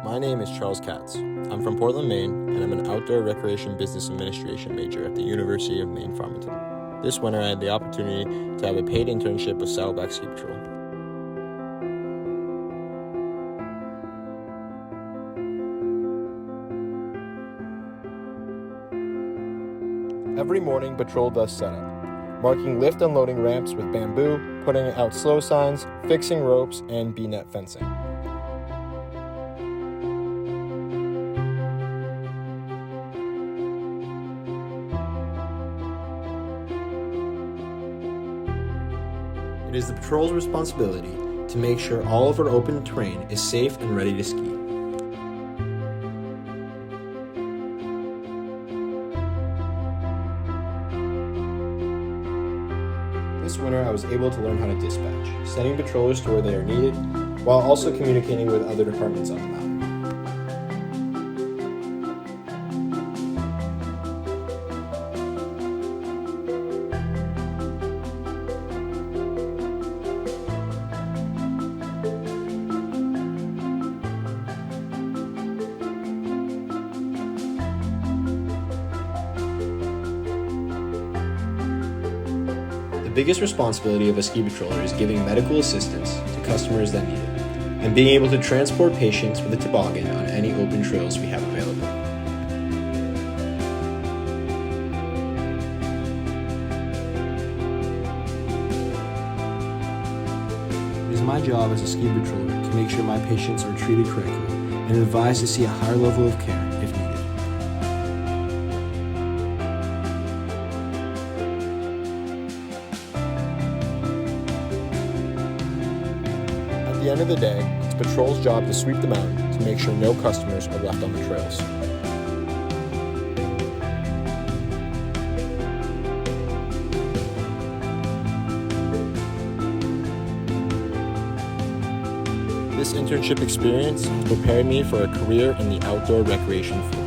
My name is Charles Katz. I'm from Portland, Maine, and I'm an outdoor recreation business administration major at the University of Maine, Farmington. This winter, I had the opportunity to have a paid internship with Saddleback Ski Patrol. Every morning, patrol does setup, marking lift unloading ramps with bamboo, putting out slow signs, fixing ropes, and B-net fencing. It is the patrol's responsibility to make sure all of our open terrain is safe and ready to ski. This winter, I was able to learn how to dispatch, sending patrollers to where they are needed, while also communicating with other departments on the mountain. The biggest responsibility of a ski patroller is giving medical assistance to customers that need it, and being able to transport patients with a toboggan on any open trails we have available. It is my job as a ski patroller to make sure my patients are treated correctly and advised to see a higher level of care if needed. At the end of the day, it's patrol's job to sweep the mountain to make sure no customers are left on the trails. This internship experience has prepared me for a career in the outdoor recreation field.